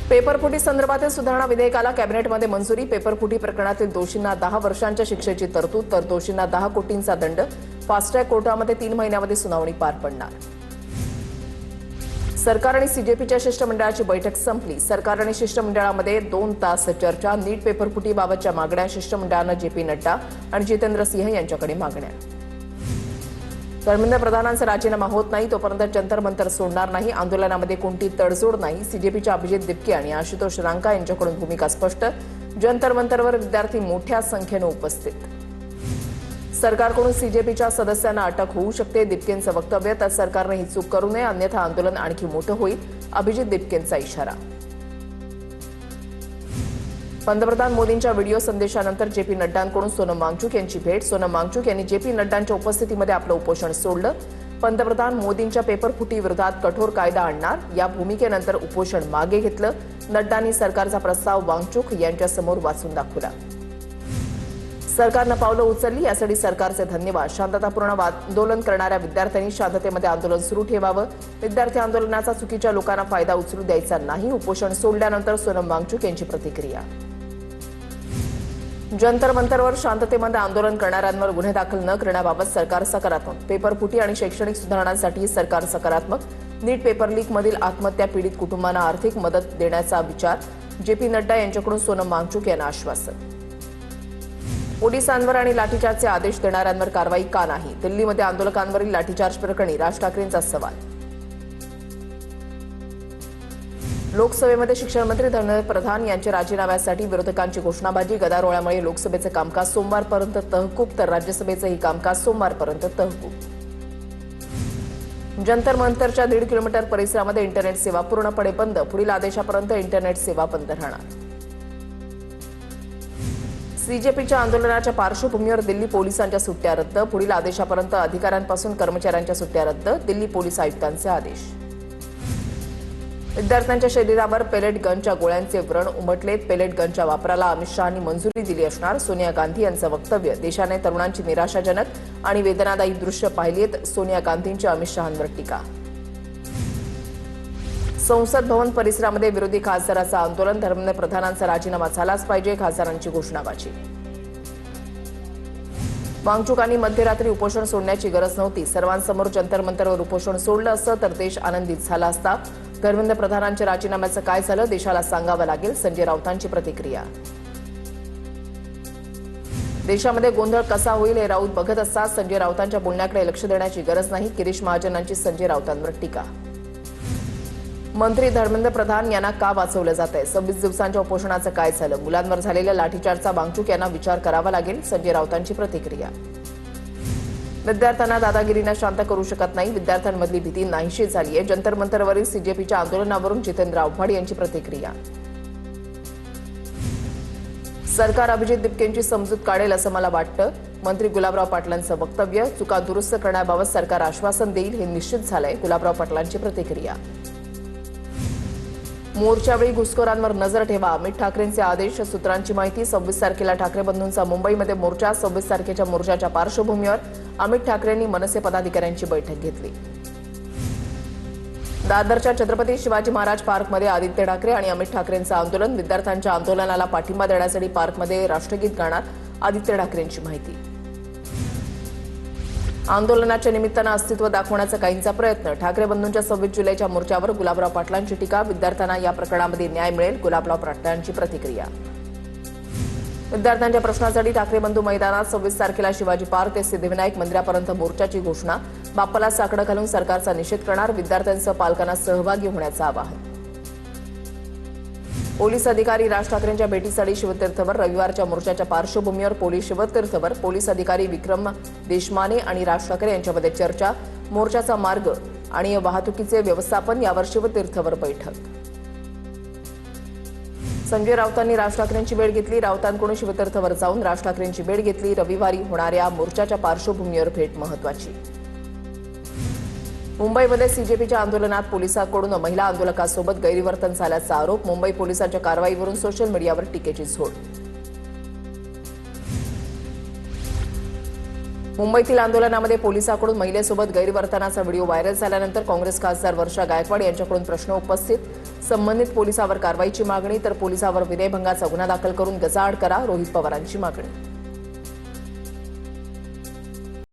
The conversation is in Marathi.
पेपरफुटी संदर्भातील सुधारणा विधेयकाला कॅबिनेटमध्ये मंजुरी। पेपरफुटी प्रकरणातील दोषींना 10 वर्षांच्या शिक्षेची तरतूद, तर दोषींना 10 कोटींचा दंड। फास्ट्रॅक कोर्टामध्ये 3 महिन्यामध्ये सुनावणी पार पडणार। सरकार आणि सीजेपीच्या शिष्टमंडळाची बैठक संपली। सरकार आणि शिष्टमंडळामध्ये 2 तास चर्चा। नीट पेपरफुटीबाबतच्या मागण्या। शिष्टमंडळानं जेपी नड्डा आणि जितेंद्र सिंह यांच्याकडे मागण्या। धर्मेंद्र प्रधानांचा राजीनामा होत नाही तोपर्यंत जंतर मंतर सोडणार नाही। आंदोलनामध्ये कोणती तडजोड नाही। सीजेपीच्या अभिजित दिपके आणि आशुतोष रांका यांच्याकडून भूमिका स्पष्ट। जंतर मंतरवर विद्यार्थी मोठ्या संख्येने उपस्थित। सरकारकडून सीजेपीच्या सदस्यांना अटक होऊ शकते। दिपकेंचं वक्तव्य, तर सरकारने ही चूक करू नये अन्यथा आंदोलन आणखी मोठं होईल। अभिजित दिपकेंचा इशारा। पंतप्रधान मोदींच्या व्हिडिओ संदेशानंतर जेपी नड्डांकडून सोनम वांगचुक यांची भेट। सोनम वांगचुक यांनी जेपी नड्डांच्या उपस्थितीमध्ये आपलं उपोषण सोडलं। पंतप्रधान मोदींच्या पेपरफुटी विरोधात कठोर कायदा आणणार या भूमिकेनंतर उपोषण मागे घेतलं। नड्डांनी सरकारचा प्रस्ताव वांगचुक यांच्यासमोर वाचून दाखवला। सरकारनं पावलं उचलली यासाठी सरकारचे धन्यवाद। शांततापूर्ण आंदोलन करणाऱ्या विद्यार्थ्यांनी शांततेमध्ये आंदोलन सुरू ठेवावं। विद्यार्थी आंदोलनाचा चुकीच्या लोकांना फायदा उचलू द्यायचा नाही। उपोषण सोडल्यानंतर सोनम वांगचुक यांची प्रतिक्रिया। जंतर मंतरवर शांततेमध्ये आंदोलन करणाऱ्यांवर गुन्हे दाखल न करण्याबाबत सरकार सकारात्मक। पेपरफुटी आणि शैक्षणिक सुधारणांसाठी सरकार सकारात्मक। नीट पेपर लीकमधील आत्महत्या पीडित कुटुंबांना आर्थिक मदत देण्याचा विचार। जेपी नड्डा यांच्याकडून सोनम वांगचुक यांना आश्वासन। पोलिसांवर आणि लाठीचार्जचे आदेश देणाऱ्यांवर कारवाई का नाही? दिल्लीमध्ये आंदोलकांवरील लाठीचार्ज प्रकरणी राज ठाकरेंचा सवाल। लोकसभेमध्ये शिक्षण मंत्री धर्मेंद्र प्रधान यांच्या राजीनाम्यासाठी विरोधकांची घोषणाबाजी। गदारोळामुळे लोकसभेचं कामकाज सोमवारपर्यंत तहकूब, तर राज्यसभेचंही कामकाज सोमवारपर्यंत तहकूब। जंतर मंतरच्या 1.5 किलोमीटर परिसरामध्ये इंटरनेट सेवा पूर्णपणे बंद। पुढील आदेशापर्यंत इंटरनेट सेवा बंद राहणार। सीजेपीच्या आंदोलनाच्या पार्श्वभूमीवर दिल्ली पोलिसांच्या सुट्ट्या रद्द। पुढील आदेशापर्यंत अधिकाऱ्यांपासून कर्मचाऱ्यांच्या सुट्ट्या रद्द। दिल्ली पोलीस आयुक्तांचे आदेश। विद्यार्थ्यांच्या शरीरावर पेलेट गनच्या गोळ्यांचे व्रण उमटलेत। पेलेट गनच्या वापराला अमित शहांनी मंजुरी दिली असणार। सोनिया गांधी यांचं वक्तव्य, देशाने तरुणांची निराशाजनक आणि वेदनादायी दृश्य पाहिलीत। सोनिया गांधींची अमित शहांवर टीका। संसद भवन परिसरामध्ये विरोधी खासदारांचं आंदोलन। धर्मेंद्र प्रधानांचा राजीनामा झालाच पाहिजे, खासदारांची घोषणाबाजी। वांगचुकांनी मध्यरात्री उपोषण सोडण्याची गरज नव्हती। सर्वांसमोर जंतर मंतरवर उपोषण सोडलं असतं तर देश आनंदित झाला असता। धर्मेंद्र प्रधानांच्या राजीनाम्याचं काय झालं देशाला सांगावं लागेल। संजय राऊतांची प्रतिक्रिया। देशामध्ये गोंधळ कसा होईल हे राऊत बघत असतात। संजय राऊतांच्या बोलण्याकडे लक्ष देण्याची गरज नाही। गिरीश महाजनांची संजय राऊतांवर टीका। मंत्री धर्मेंद्र प्रधान यांना का वाचवलं जातंय? 26 दिवसांच्या उपोषणाचं काय झालं? मुलांवर झालेल्या लाठीचार्जचा वांगचुक यांना विचार करावा लागेल। संजय राऊतांची प्रतिक्रिया। विद्यार्थ्यांना दादागिरीनं शांत करू शकत नाही। विद्यार्थ्यांमधली भीती नाहीशी झाली आहे। जंतर मंतरवरील सीजेपीच्या आंदोलनावरून जितेंद्र आव्हाड यांची प्रतिक्रिया। सरकार अभिजित दिपकेंची समजूत काढेल असं मला वाटतं। मंत्री गुलाबराव पाटलांचं वक्तव्य, चुका दुरुस्त करण्याबाबत सरकार आश्वासन देईल हे निश्चित झालंय। गुलाबराव पाटलांची प्रतिक्रिया। मोर्चावेळी घुसखोरांवर नजर ठेवा, अमित ठाकरेंचे आदेश। सूत्रांची माहिती, 26 तारखेला ठाकरे बंधूंचा मुंबईमध्ये मोर्चा। 26 तारखेच्या मोर्चाच्या पार्श्वभूमीवर अमित ठाकरेंनी मनसे पदाधिकाऱ्यांची बैठक घेतली। दादरच्या छत्रपती शिवाजी महाराज पार्कमध्ये आदित्य ठाकरे आणि अमित ठाकरेंचं आंदोलन। विद्यार्थ्यांच्या आंदोलनाला पाठिंबा देण्यासाठी पार्कमध्ये राष्ट्रगीत गाणार। आदित्य ठाकरेंची माहिती। आंदोलनाच्या निमित्तानं अस्तित्व दाखवण्याचा काहींचा प्रयत्न। ठाकरे बंधूंच्या 26 जुलैच्या मोर्चावर गुलाबराव पाटलांची टीका। विद्यार्थ्यांना या प्रकरणामध्ये न्याय मिळेल। गुलाबराव पाटलांची प्रतिक्रिया। विद्यार्थ्यांच्या प्रश्नासाठी ठाकरे बंधू मैदानात 26 तारखेला शिवाजी पार्क ते सिद्धिविनायक मंदिरापर्यंत मोर्चाची घोषणा। बाप्पाला साकडं घालून सरकारचा निषेध करणार। विद्यार्थ्यांसह पालकांना सहभागी होण्याचं आवाहन। पोलीस अधिकारी राज ठाकरेंच्या भेटीसाठी शिवतीर्थवर। रविवारच्या मोर्चाच्या पार्श्वभूमीवर पोलीस शिवतीर्थवर। पोलीस अधिकारी विक्रम देशमाने आणि राज ठाकरे यांच्यामध्ये चर्चा। मोर्चाचा मार्ग आणि वाहतुकीचे व्यवस्थापन यावर शिवतीर्थवर बैठक। संजय राऊतांनी राज ठाकरेंची भेट घेतली। राऊतांकडून शिवतीर्थवर जाऊन राज ठाकरेंची भेट घेतली। रविवारी होणाऱ्या मोर्चाच्या पार्श्वभूमीवर भेट महत्त्वाची। मुंबईमध्ये सीजेपीच्या आंदोलनात पोलिसांकडून महिला आंदोलकांसोबत गैरवर्तन झाल्याचा आरोप। मुंबई पोलिसांच्या कारवाईवरून सोशल मीडियावर टीकेची झोड। मुंबईतील आंदोलनामध्ये पोलिसांकडून महिलेसोबत गैरवर्तनाचा व्हिडिओ व्हायरल झाल्यानंतर काँग्रेस खासदार वर्षा गायकवाड यांच्याकडून प्रश्न उपस्थित। संबंधित पोलिसावर कारवाईची मागणी तर पोलिसावर विनयभंगाचा गुन्हा दाखल करून गजाआड करा रोहित पवारांची मागणी.